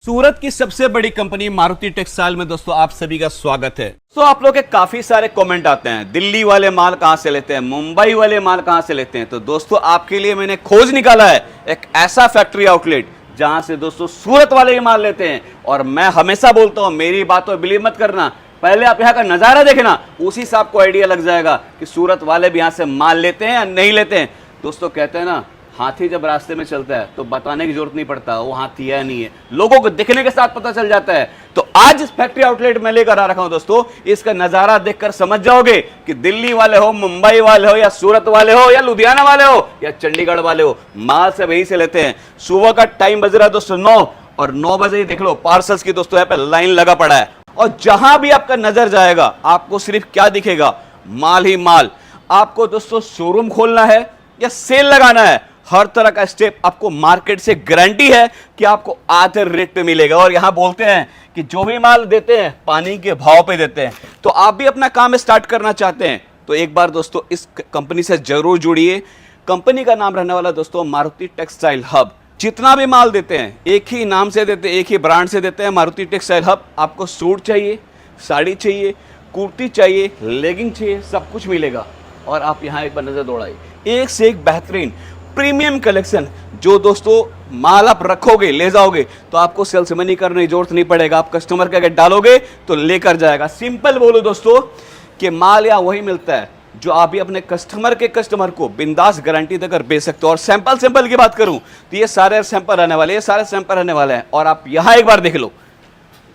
सूरत की सबसे बड़ी कंपनी मारुति टेक्सटाइल में दोस्तों आप सभी का स्वागत है। तो आप लोग के काफी सारे कमेंट आते हैं, दिल्ली वाले माल कहां से लेते हैं, मुंबई वाले माल कहां से लेते हैं। तो दोस्तों आपके लिए मैंने खोज निकाला है एक ऐसा फैक्ट्री आउटलेट जहां से दोस्तों सूरत वाले ही माल लेते हैं। और मैं हमेशा बोलता हूं, मेरी बातों बिलीव मत करना, पहले आप यहाँ का नजारा देखना, उसी से आपको आइडिया लग जाएगा कि सूरत वाले भी यहाँ से माल लेते हैं या नहीं लेते हैं। दोस्तों कहते हैं ना, हाथी जब रास्ते में चलता है तो बताने की जरूरत नहीं पड़ता वो हाथी है नहीं है, लोगों को दिखने के साथ पता चल जाता है। तो आज इस फैक्ट्री आउटलेट में लेकर आ रखा हूं दोस्तों, इसका नजारा देखकर समझ जाओगे कि दिल्ली वाले हो, मुंबई वाले हो, या सूरत वाले हो, या लुधियाना वाले हो, या चंडीगढ़ वाले हो, माल सब यही से लेते हैं। सुबह का टाइम बज रहा है दोस्तों 9, और 9 बजे ही देख लो पार्सल्स की दोस्तों यहाँ पे लाइन लगा पड़ा है। और जहां भी आपका नजर जाएगा आपको सिर्फ क्या दिखेगा, माल ही माल। आपको दोस्तों शोरूम खोलना है या सेल लगाना है, हर तरह का स्टेप आपको मार्केट से गारंटी है कि आपको आधे रेट पे मिलेगा। और यहां बोलते हैं कि जो भी माल देते हैं पानी के भाव पे देते हैं। तो आप भी अपना काम स्टार्ट करना चाहते हैं तो एक बार दोस्तों इस कंपनी से जरूर जुड़िए। कंपनी का नाम रहने वाला दोस्तों मारुति टेक्सटाइल हब। जितना भी माल देते हैं एक ही नाम से देते हैं, एक ही ब्रांड से देते हैं, मारुति टेक्सटाइल हब। आपको सूट चाहिए, साड़ी चाहिए, कुर्ती चाहिए, लेगिंग चाहिए, सब कुछ मिलेगा। और आप यहाँ एक बार नजर दौड़ाइए, एक से एक बेहतरीन प्रीमियम कलेक्शन। जो दोस्तों माल आप रखोगे, ले जाओगे तो आपको सेल्समैनी करने की जरूरत नहीं पड़ेगा, आप कस्टमर के आगे डालोगे तो लेकर जाएगा। सिंपल बोलो दोस्तों कि माल यहाँ वही मिलता है जो आप भी अपने कस्टमर को बिंदास गारंटी देकर बेच सकते हो। और सैंपल की बात करूं तो ये सारे सैंपल रहने वाले, ये सारे सैंपल रहने वाले हैं। और आप यहां एक बार देख लो,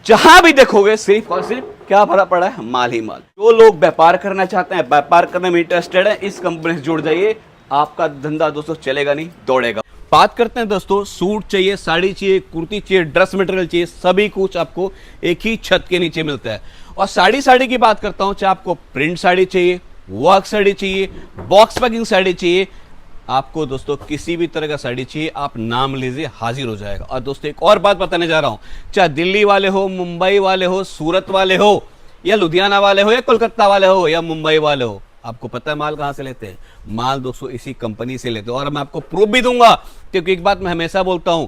जहां भी देखोगे सिर्फ और सिर्फ क्या भरा पड़ा है, माल ही माल। जो लोग व्यापार करना चाहते हैं, व्यापार करने में इंटरेस्टेड है, इस कंपनी से जुड़ जाइए। आपका धंधा दोस्तों चलेगा नहीं, दौड़ेगा। बात करते हैं दोस्तों, सूट चाहिए, साड़ी चाहिए, कुर्ती चाहिए, ड्रेस मटेरियल चाहिए, सभी कुछ आपको एक ही छत के नीचे मिलता है। और साड़ी की बात करता हूं, चाहे आपको प्रिंट साड़ी चाहिए, वर्क साड़ी चाहिए, बॉक्स पैकिंग साड़ी चाहिए, आपको दोस्तों किसी भी तरह का साड़ी चाहिए, आप नाम लीजिए, हाजिर हो जाएगा। और दोस्तों एक और बात बताने जा रहा हूं, चाहे दिल्ली वाले हो, मुंबई वाले हो, सूरत वाले हो, या लुधियाना वाले हो, या कोलकाता वाले हो, या मुंबई वाले हो, आपको पता है माल कहां से लेते हैं। माल दोस्तों इसी कंपनी से लेते हैं। और मैं आपको प्रूफ भी दूंगा, क्योंकि एक बात मैं हमेशा बोलता हूं,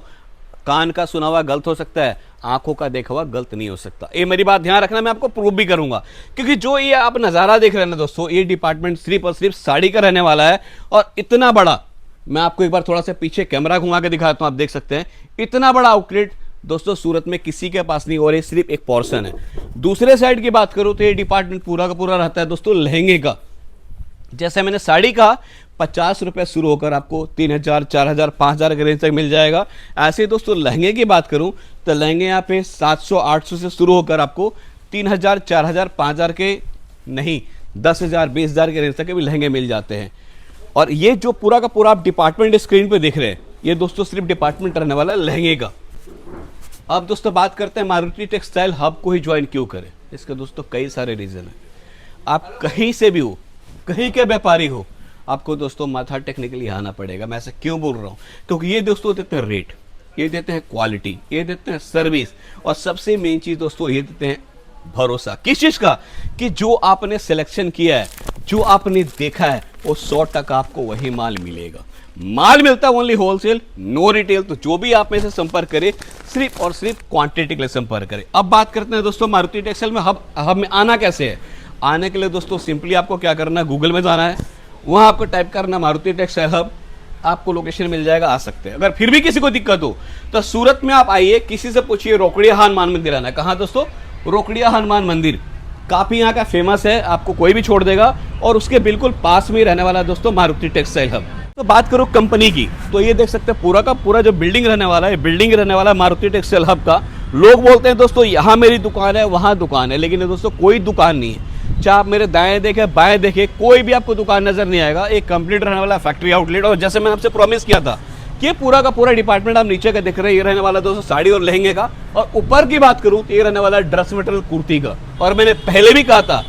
कान का सुना हुआ गलत हो सकता है, आंखों का देखा हुआ गलत नहीं हो सकता। ये मेरी बात ध्यान रखना, मैं आपको प्रूफ भी करूंगा। क्योंकि जो ये आप नजारा देख रहे हैं ना दोस्तों, ये डिपार्टमेंट सिर्फ और सिर्फ साड़ी का रहने वाला है। और इतना बड़ा, मैं आपको एक बार थोड़ा सा पीछे कैमरा घुमा के दिखाता हूं, आप देख सकते हैं इतना बड़ा आउटलेट दोस्तों सूरत में किसी के पास नहीं। और ये सिर्फ एक पोर्शन है। दूसरे साइड की बात करूं तो ये डिपार्टमेंट पूरा का पूरा रहता है दोस्तों लहंगे का। जैसे मैंने साड़ी कहा, 50 रुपए शुरू होकर आपको 3000, 4000, 5000 के रेंज तक मिल जाएगा। ऐसे दोस्तों लहंगे की बात करूं तो लहंगे यहाँ पे 700, 800 से शुरू होकर आपको 3000, 4000, 5000 के नहीं, 10,000, 20,000 के रेंज तक के भी लहंगे मिल जाते हैं। और ये जो पूरा का पूरा आप डिपार्टमेंट स्क्रीन पे देख रहे हैं, ये दोस्तों सिर्फ डिपार्टमेंट रहने वाला है लहंगे का। अब दोस्तों बात करते हैं मारुति टेक्सटाइल हब को ही ज्वाइन क्यों करें। इसके दोस्तों कई सारे रीजन है। आप कहीं से भी हो, कहीं के व्यापारी हो, आपको दोस्तों माथा टेक्निकली आना पड़ेगा। मैं ऐसा क्यों बोल रहा हूं, क्योंकि ये दोस्तों देते हैं रेट, ये देते हैं क्वालिटी, ये देते हैं सर्विस, और सबसे मेन चीज दोस्तों ये देते हैं भरोसा। किस चीज का, कि जो आपने सिलेक्शन किया है, जो आपने देखा है, वो 100% आपको वही माल मिलेगा। माल मिलता है ओनली होलसेल, नो रिटेल। तो जो भी आप में से संपर्क करे, सिर्फ और सिर्फ क्वांटिटी के लिए संपर्क करें। अब बात करते हैं दोस्तों मारुति टेक्सटाइल में हब में आना कैसे है। आने के लिए दोस्तों सिंपली आपको क्या करना है, गूगल में जाना है, वहां आपको टाइप करना मारुति टेक्सटाइल हब, आपको लोकेशन मिल जाएगा, आ सकते हैं। अगर फिर भी किसी को दिक्कत हो तो सूरत में आप आइए, किसी से पूछिए, रोकड़िया हनुमान मंदिर आना है। कहाँ दोस्तों, रोकड़िया हनुमान मंदिर काफी यहाँ का फेमस है, आपको कोई भी छोड़ देगा। और उसके बिल्कुल पास में ही रहने वाला है दोस्तों मारुति टेक्सटाइल हब। तो बात करो कंपनी की, तो ये देख सकते हैं पूरा का पूरा जो बिल्डिंग रहने वाला है, बिल्डिंग रहने वाला है मारुति टेक्सटाइल हब का। लोग बोलते हैं दोस्तों यहाँ मेरी दुकान है, वहां दुकान है, लेकिन दोस्तों कोई दुकान नहीं है। चाहे आप मेरे दाएं देखे, बाएं देखे, कोई भी आपको दुकान नजर नहीं आएगा। एक कंप्लीट रहने वाला फैक्ट्री आउटलेट। और जैसे मैंने आपसे प्रॉमिस किया था कि पूरा का पूरा डिपार्टमेंट आप नीचे का देख रहे हैं, ये रहने वाला दोस्तों साड़ी और लहंगे का। और ऊपर की बात करूं तो ये रहने वाला ड्रेस मटेरियल, कुर्ती का। और मैंने पहले भी कहा था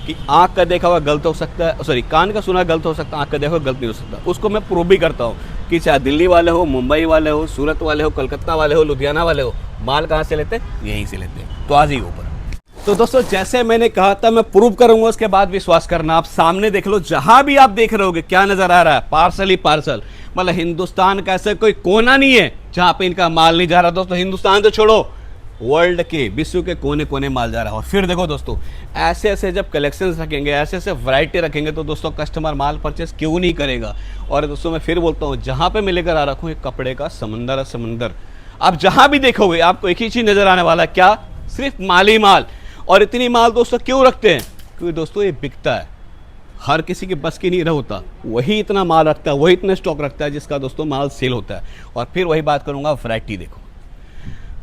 कि आंख का देखा हुआ गलत हो सकता है, सॉरी कान का सुना गलत हो सकता है, आंख का देखा हुआ गलत नहीं हो सकता। उसको मैं प्रूव भी करता हूँ कि चाहे दिल्ली वाले हो, मुंबई वाले हो, सूरत वाले हो, कोलकाता वाले हो, लुधियाना वाले हो, माल कहाँ से लेते हैं, यहीं से लेते हैं। तो आज ही ऊपर तो दोस्तों जैसे मैंने कहा था मैं प्रूव करूंगा, उसके बाद विश्वास करना। आप सामने देख लो, जहां भी आप देख रहे होगे क्या नजर आ रहा है, पार्सल ही पार्सल। मतलब हिंदुस्तान का ऐसा कोई कोना नहीं है जहां पे इनका माल नहीं जा रहा। दोस्तों हिंदुस्तान तो छोड़ो, वर्ल्ड के, विश्व के कोने कोने माल जा रहा है। और फिर देखो दोस्तों, ऐसे ऐसे जब कलेक्शंस रखेंगे, ऐसे ऐसे वैरायटी रखेंगे, तो दोस्तों कस्टमर माल परचेस क्यों नहीं करेगा। और दोस्तों मैं फिर बोलता हूँ, जहाँ पे मैं लेकर आ रखा हूँ एक कपड़े का समंदर है, समंदर। आप जहाँ भी देखोगे आपको एक ही चीज़ नज़र आने वाला है, क्या? सिर्फ माल ही माल। और इतनी माल दोस्तों क्यों रखते हैं? क्योंकि दोस्तों ये बिकता है, हर किसी के बस की नहीं रहा होता, वही इतना माल रखता है, वही इतना स्टॉक रखता है जिसका दोस्तों माल सेल होता है। और फिर वही बात करूंगा, वैरायटी देखो,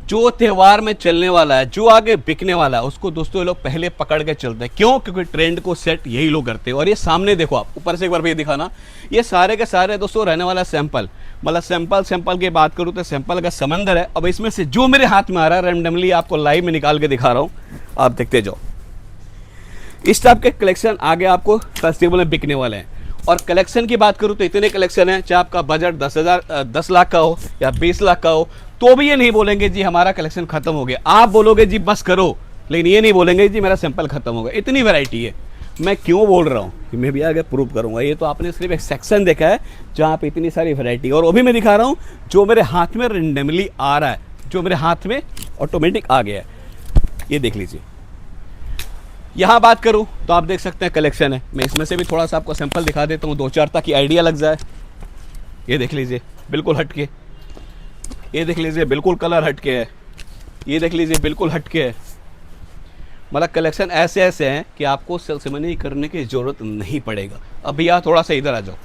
जो त्यौहार में चलने वाला है, जो आगे बिकने वाला है, उसको दोस्तों ये लोग पहले पकड़ के चलते हैं। क्यों? क्योंकि ट्रेंड को सेट यही लोग करते हैं। और ये सामने देखो, आप ऊपर से एक बार भी दिखाना, ये सारे के सारे दोस्तों रहने वाला सैंपल। मतलब सैंपल की बात करूँ तो सैंपल का समंदर है। अब इसमें से जो मेरे हाथ में आ रहा है रैंडमली आपको लाइव में निकाल के दिखा रहा हूँ, आप देखते जाओ। इस टाइप के कलेक्शन आगे आपको फेस्टिवल में बिकने वाले हैं। और कलेक्शन की बात करूँ तो इतने कलेक्शन हैं, चाहे आपका बजट 10 लाख का हो या 20 लाख का हो, तो भी ये नहीं बोलेंगे जी हमारा कलेक्शन खत्म हो गया। आप बोलोगे जी बस करो, लेकिन ये नहीं बोलेंगे जी मेरा सैंपल खत्म हो गया। इतनी वैरायटी है। मैं क्यों बोल रहा हूँ कि मैं भी आगे प्रूव करूँगा। ये तो आपने सिर्फ एक सेक्शन देखा है जहाँ पे इतनी सारी वैरायटी, और वो भी मैं दिखा रहा हूँ जो मेरे हाथ में रेंडमली आ रहा है, जो मेरे हाथ में ऑटोमेटिक आ गया है। ये देख लीजिए। यहाँ बात करूँ तो आप देख सकते हैं कलेक्शन है। मैं इसमें से भी थोड़ा सा आपको सैंपल दिखा देता हूँ, 2-4 ताकि आइडिया लग जाए। ये देख लीजिए, बिल्कुल हटके। ये देख लीजिए, बिल्कुल कलर हटके है। ये देख लीजिए, बिल्कुल हटके है। मतलब कलेक्शन ऐसे ऐसे हैं कि आपको सेल्समैनी करने की ज़रूरत नहीं पड़ेगा। अब भैया थोड़ा सा इधर आ जाओ,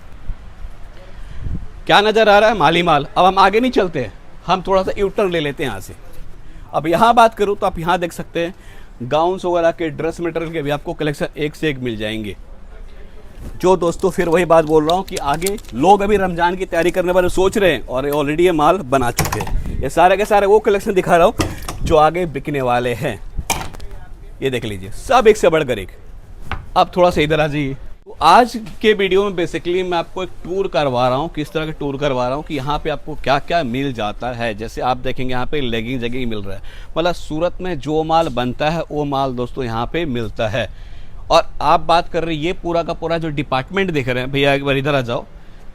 क्या नज़र आ रहा है? माली माल। अब हम आगे नहीं चलते हैं, हम थोड़ा सा यूटर्न ले लेते हैं यहाँ से। अब यहाँ बात करूँ तो आप यहाँ देख सकते हैं गाउन्स वगैरह के, ड्रेस मटेरियल के भी आपको कलेक्शन एक से एक मिल जाएंगे। जो दोस्तों फिर वही बात बोल रहा हूँ कि आगे लोग अभी रमज़ान की तैयारी करने वाले सोच रहे हैं और ऑलरेडी ये माल बना चुके हैं। ये सारे के सारे वो कलेक्शन दिखा रहा हूँ जो आगे बिकने वाले हैं। ये देख लीजिए, सब एक से बढ़कर एक। अब थोड़ा सा इधर आ जाइए। तो आज के वीडियो में बेसिकली मैं आपको एक टूर करवा रहा हूँ। किस तरह का टूर करवा रहा हूँ कि यहाँ पे आपको क्या क्या मिल जाता है। जैसे आप देखेंगे यहाँ पे लेगिंग जगह मिल रहा है। मतलब सूरत में जो माल बनता है वो माल दोस्तों यहाँ पे मिलता है। और आप बात कर रहे हैं ये पूरा का पूरा जो डिपार्टमेंट देख रहे हैं, भैया एक बार इधर आ जाओ।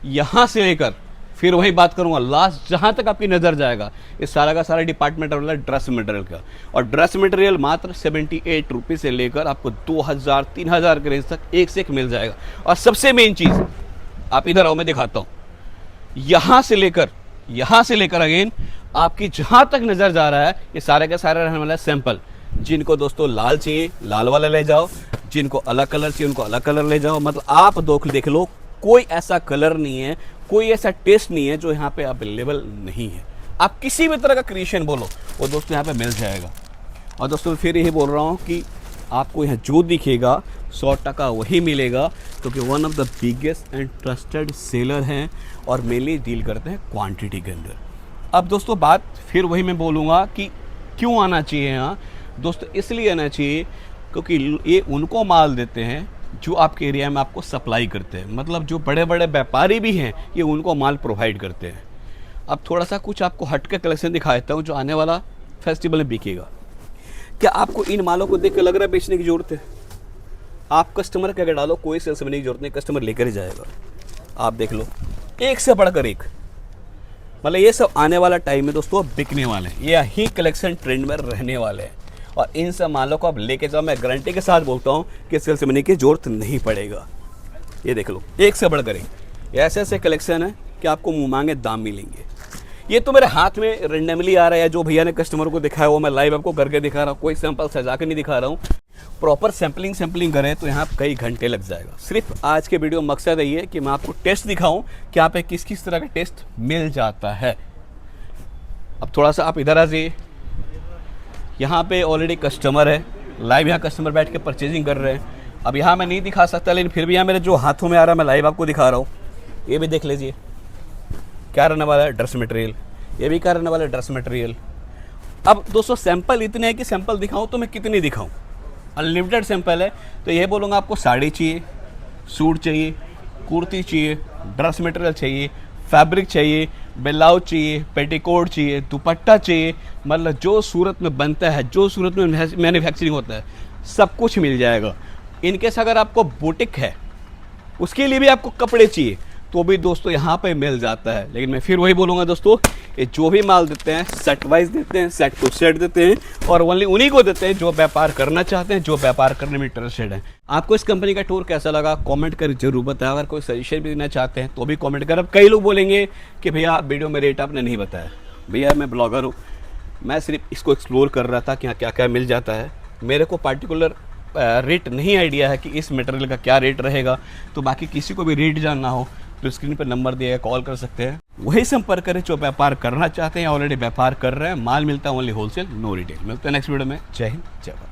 यहाँ से लेकर फिर वही बात करूँगा लास्ट जहाँ तक आपकी नज़र जाएगा, ये सारा का सारा डिपार्टमेंट वाला ड्रेस मटेरियल का। और ड्रेस मटेरियल मात्र 78 रुपये से लेकर आपको 2000-3000 के रेंज तक एक से एक मिल जाएगा। और सबसे मेन चीज़, आप इधर आओ मैं दिखाता हूँ। यहाँ से लेकर अगेन आपकी जहाँ तक नज़र जा रहा है, ये सारे का सारा रहने वाला है सैंपल। जिनको दोस्तों लाल चाहिए लाल वाला ले जाओ, जिनको अलग कलर चाहिए उनको अलग कलर ले जाओ। मतलब आप देख लो, कोई ऐसा कलर नहीं है, कोई ऐसा टेस्ट नहीं है जो यहाँ पे अवेलेबल नहीं है। आप किसी भी तरह का क्रिएशन बोलो वो दोस्तों यहाँ पे मिल जाएगा। और दोस्तों फिर यही बोल रहा हूँ कि आपको यहाँ जो दिखेगा 100% वही मिलेगा, क्योंकि one of the biggest and trusted seller हैं और मेनली डील करते हैं क्वांटिटी के अंदर। अब दोस्तों बात फिर वही मैं बोलूँगा कि क्यों आना चाहिए यहाँ। दोस्तों इसलिए आना चाहिए क्योंकि ये उनको माल देते हैं जो आपके एरिया में आपको सप्लाई करते हैं। मतलब जो बड़े बड़े व्यापारी भी हैं ये उनको माल प्रोवाइड करते हैं। अब थोड़ा सा कुछ आपको हट के कलेक्शन दिखा देता हूँ जो आने वाला फेस्टिवल में बिकेगा। क्या आपको इन मालों को देख कर लग रहा है बेचने की ज़रूरत है? आप कस्टमर के अगर डालो कोई सेल्स करने की ज़रूरत नहीं, कस्टमर लेकर ही जाएगा। आप देख लो, एक से बढ़कर एक। मतलब ये सब आने वाला टाइम में दोस्तों बिकने वाले हैं, ये ही कलेक्शन ट्रेंड में रहने वाले हैं। और इन सब मालों को आप लेके जाओ, मैं गारंटी के साथ बोलता हूँ कि सेल्स मनी की जरूरत नहीं पड़ेगा। ये देख लो, एक से बढ़कर एक। ऐसे ऐसे कलेक्शन है कि आपको मुँह मांगे दाम मिलेंगे। ये तो मेरे हाथ में रेंडमली आ रहा है, जो भैया ने कस्टमर को दिखाया वो मैं लाइव आपको करके दिखा रहा हूँ। कोई सैंपल सजा के नहीं दिखा रहा हूँ। प्रॉपर सैम्पलिंग करें तो यहाँ कई घंटे लग जाएगा। सिर्फ आज के वीडियो मकसद यही है कि मैं आपको टेस्ट दिखाऊँ कि यहाँ पे किस किस तरह का टेस्ट मिल जाता है। अब थोड़ा सा आप इधर आ जाइए। यहाँ पे ऑलरेडी कस्टमर है, लाइव यहाँ कस्टमर बैठ के परचेजिंग कर रहे हैं। अब यहाँ मैं नहीं दिखा सकता, लेकिन फिर भी यहाँ मेरे जो हाथों में आ रहा है मैं लाइव आपको दिखा रहा हूँ। ये भी देख लीजिए क्या रहने वाला है ड्रेस मटेरियल, ये भी क्या रहने वाला है ड्रेस मटेरियल। अब दोस्तों सैंपल इतने हैं कि सैंपल दिखाऊँ तो मैं कितनी दिखाऊँ, अनलिमिटेड सैंपल है। तो ये बोलूँगा आपको साड़ी चाहिए, सूट चाहिए, कुर्ती चाहिए, ड्रेस मटेरियल चाहिए, फैब्रिक चाहिए, ब्लाउज चाहिए, पेटीकोट चाहिए, दुपट्टा चाहिए, मतलब जो सूरत में बनता है, जो सूरत में मैन्युफैक्चरिंग होता है, सब कुछ मिल जाएगा। इनकेस अगर आपको बुटीक है, उसके लिए भी आपको कपड़े चाहिए, तो भी दोस्तों यहाँ पे मिल जाता है। लेकिन मैं फिर वही बोलूँगा दोस्तों, ये जो भी माल देते हैं सेट वाइज देते हैं, सेट टू सेट देते हैं, और ओनली उन्हीं को देते हैं जो व्यापार करना चाहते हैं, जो व्यापार करने में इंटरेस्टेड है। आपको इस कंपनी का टूर कैसा लगा कमेंट कर जरूर बताएं। अगर कोई सजेशन भी देना चाहते हैं तो भी कमेंट कर। अब कई लोग बोलेंगे कि भैया वीडियो में रेट आपने नहीं बताया। भैया मैं ब्लॉगर हूँ, मैं सिर्फ इसको एक्सप्लोर कर रहा था कि यहाँ क्या क्या मिल जाता है। मेरे को पार्टिकुलर रेट नहीं आइडिया है कि इस मटेरियल का क्या रेट रहेगा। तो बाकी किसी को भी रेट जानना हो तो स्क्रीन पर नंबर दिया है, कॉल कर सकते हैं। वही संपर्क करें जो व्यापार करना चाहते हैं, ऑलरेडी व्यापार कर रहे हैं। माल मिलता है ओनली होलसेल, नो रिटेल। मिलते हैं नेक्स्ट वीडियो में। जय हिंद, जय भारत।